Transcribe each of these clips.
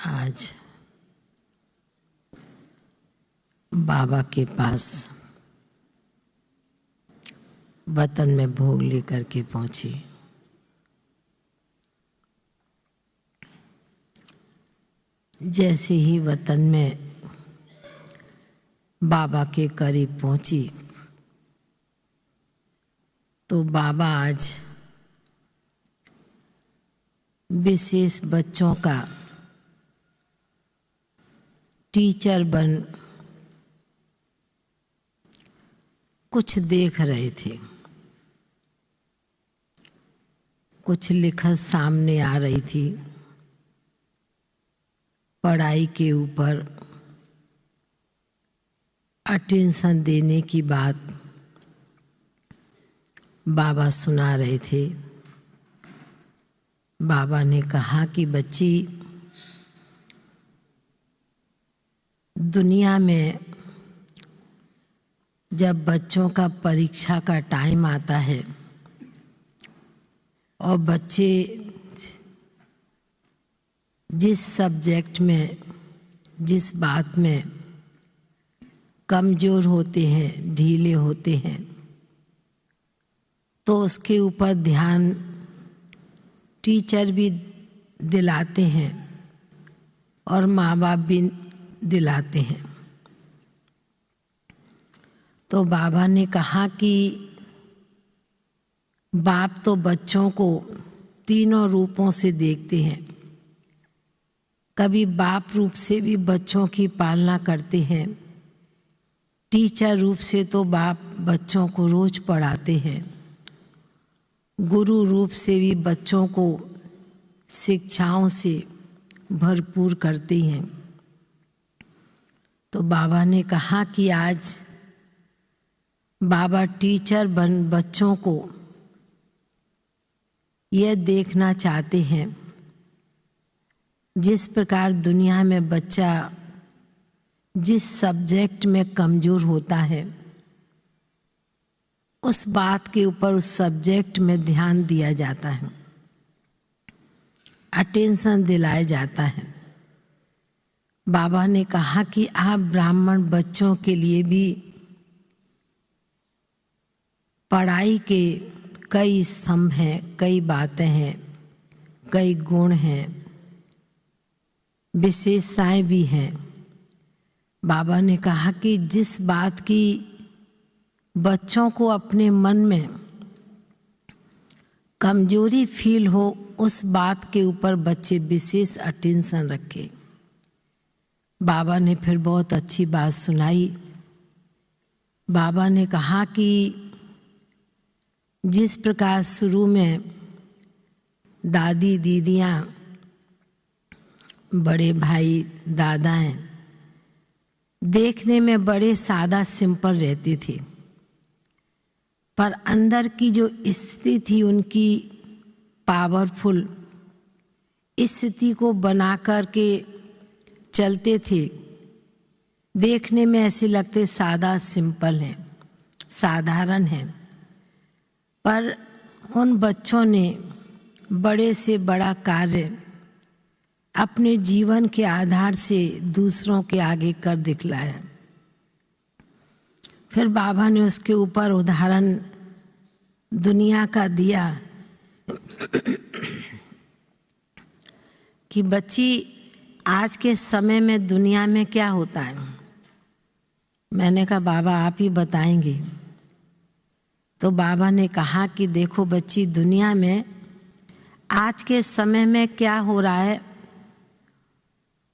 आज बाबा के पास वतन में भोग लेकर के पहुंची। जैसे ही वतन में बाबा के करीब पहुंची तो बाबा आज विशेष बच्चों का टीचर बन कुछ देख रहे थे। कुछ लिखत सामने आ रही थी पढ़ाई के ऊपर अटेंशन देने की बात बाबा सुना रहे थे। बाबा ने कहा कि बच्ची, दुनिया में जब बच्चों का परीक्षा का टाइम आता है और बच्चे जिस सब्जेक्ट में, जिस बात में कमज़ोर होते हैं, ढीले होते हैं, तो उसके ऊपर ध्यान टीचर भी दिलाते हैं और माँ बाप भी दिलाते हैं। तो बाबा ने कहा कि बाप तो बच्चों को तीनों रूपों से देखते हैं। कभी बाप रूप से भी बच्चों की पालना करते हैं, टीचर रूप से तो बाप बच्चों को रोज पढ़ाते हैं, गुरु रूप से भी बच्चों को शिक्षाओं से भरपूर करते हैं। तो बाबा ने कहा कि आज बाबा टीचर बन बच्चों को यह देखना चाहते हैं जिस प्रकार दुनिया में बच्चा जिस सब्जेक्ट में कमज़ोर होता है उस बात के ऊपर उस सब्जेक्ट में ध्यान दिया जाता है, अटेंशन दिलाया जाता है। बाबा ने कहा कि आप ब्राह्मण बच्चों के लिए भी पढ़ाई के कई स्तंभ हैं, कई बातें हैं, कई गुण हैं, विशेषताएं भी हैं। बाबा ने कहा कि जिस बात की बच्चों को अपने मन में कमजोरी फील हो उस बात के ऊपर बच्चे विशेष अटेंशन रखें। बाबा ने फिर बहुत अच्छी बात सुनाई। बाबा ने कहा कि जिस प्रकार शुरू में दादी दीदियाँ, बड़े भाई दादाएं देखने में बड़े सादा सिंपल रहते थे, पर अंदर की जो स्थिति थी उनकी पावरफुल स्थिति को बना कर के चलते थे। देखने में ऐसे लगते सादा सिंपल हैं, साधारण हैं, पर उन बच्चों ने बड़े से बड़ा कार्य अपने जीवन के आधार से दूसरों के आगे कर दिखलाया। फिर बाबा ने उसके ऊपर उदाहरण दुनिया का दिया कि बच्ची, आज के समय में दुनिया में क्या होता है। मैंने कहा बाबा आप ही बताएंगे। तो बाबा ने कहा कि देखो बच्ची, दुनिया में आज के समय में क्या हो रहा है,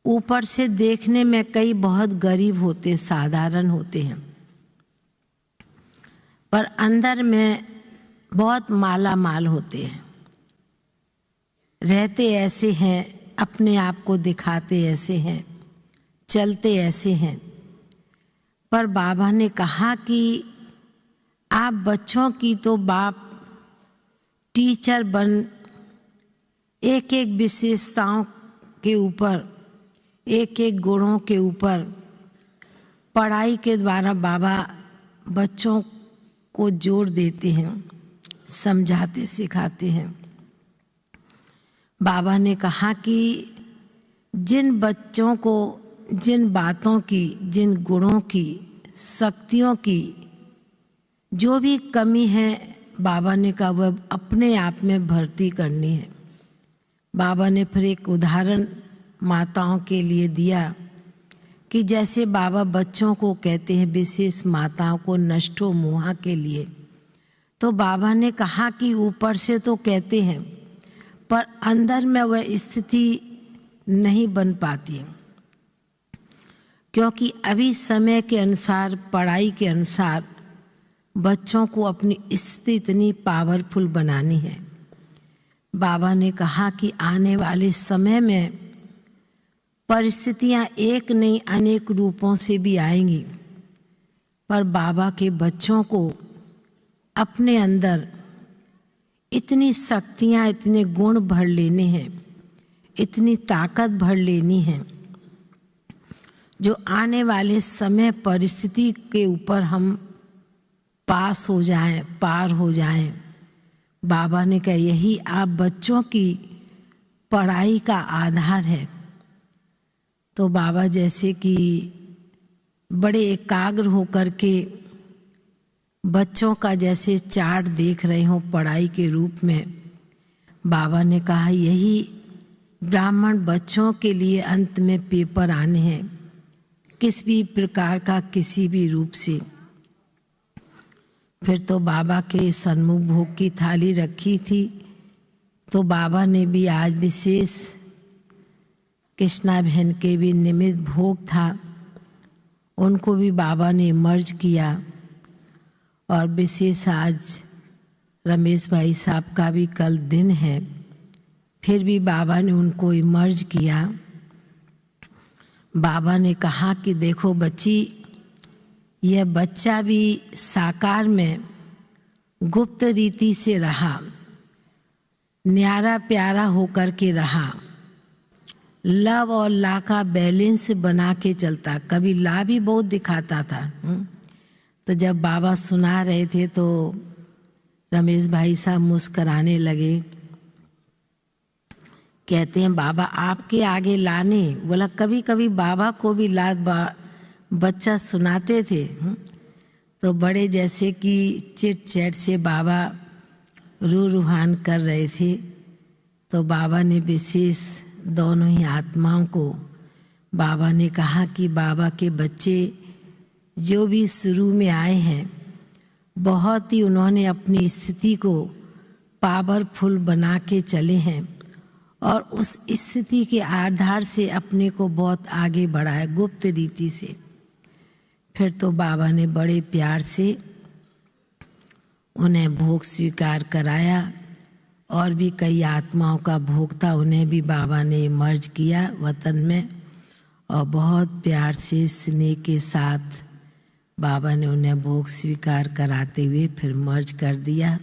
ऊपर से देखने में कई बहुत गरीब होते, साधारण होते हैं, पर अंदर में बहुत माला माल होते हैं, रहते ऐसे हैं, अपने आप को दिखाते ऐसे हैं, चलते ऐसे हैं। पर बाबा ने कहा कि आप बच्चों की तो बाप टीचर बन एक एक विशेषताओं के ऊपर, एक एक गुणों के ऊपर पढ़ाई के द्वारा बाबा बच्चों को जोर देते हैं, समझाते सिखाते हैं। बाबा ने कहा कि जिन बच्चों को जिन बातों की, जिन गुणों की, शक्तियों की जो भी कमी है, बाबा ने कहा वह अपने आप में भर्ती करनी है। बाबा ने फिर एक उदाहरण माताओं के लिए दिया कि जैसे बाबा बच्चों को कहते हैं, विशेष माताओं को, नष्टो मोहा के लिए, तो बाबा ने कहा कि ऊपर से तो कहते हैं पर अंदर में वह स्थिति नहीं बन पाती है, क्योंकि अभी समय के अनुसार, पढ़ाई के अनुसार बच्चों को अपनी स्थिति इतनी पावरफुल बनानी है। बाबा ने कहा कि आने वाले समय में परिस्थितियां एक नहीं अनेक रूपों से भी आएंगी, पर बाबा के बच्चों को अपने अंदर इतनी शक्तियां, इतने गुण भर लेने हैं, इतनी ताकत भर लेनी है जो आने वाले समय परिस्थिति के ऊपर हम पास हो जाएं, पार हो जाएं। बाबा ने कहा यही आप बच्चों की पढ़ाई का आधार है। तो बाबा जैसे कि बड़े एकाग्र होकर के बच्चों का जैसे चार्ट देख रहे हो पढ़ाई के रूप में, बाबा ने कहा यही ब्राह्मण बच्चों के लिए अंत में पेपर आने हैं, किस भी प्रकार का, किसी भी रूप से। फिर तो बाबा के सन्मुख भोग की थाली रखी थी, तो बाबा ने भी आज विशेष कृष्णा बहन के भी निमित्त भोग था, उनको भी बाबा ने मर्ज किया। और विशेष आज रमेश भाई साहब का भी कल दिन है, फिर भी बाबा ने उनको इमर्ज किया। बाबा ने कहा कि देखो बच्ची, यह बच्चा भी साकार में गुप्त रीति से रहा, न्यारा प्यारा होकर के रहा, लव और ला का बैलेंस बना के चलता, कभी ला भी बहुत दिखाता था। तो जब बाबा सुना रहे थे तो रमेश भाई साहब मुस्कराने लगे, कहते हैं बाबा आपके आगे लाने, बोला कभी कभी बाबा को भी बच्चा सुनाते थे, तो बड़े जैसे कि चिट चैट से बाबा रूहान कर रहे थे। तो बाबा ने विशेष दोनों ही आत्माओं को बाबा ने कहा कि बाबा के बच्चे जो भी शुरू में आए हैं, बहुत ही उन्होंने अपनी स्थिति को पावरफुल बना के चले हैं और उस स्थिति के आधार से अपने को बहुत आगे बढ़ाया गुप्त रीति से। फिर तो बाबा ने बड़े प्यार से उन्हें भोग स्वीकार कराया और भी कई आत्माओं का भोग था, उन्हें भी बाबा ने मर्ज किया वतन में और बहुत प्यार से स्नेह के साथ बाबा ने उन्हें भोग स्वीकार कराते हुए फिर मर्ज कर दिया।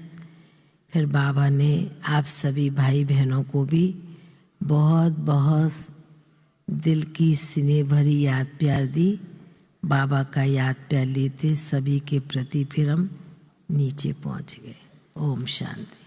फिर बाबा ने आप सभी भाई बहनों को भी बहुत बहुत दिल की स्नेह भरी याद प्यार दी। बाबा का याद प्यार लेते सभी के प्रति फिर हम नीचे पहुंच गए। ओम शांति।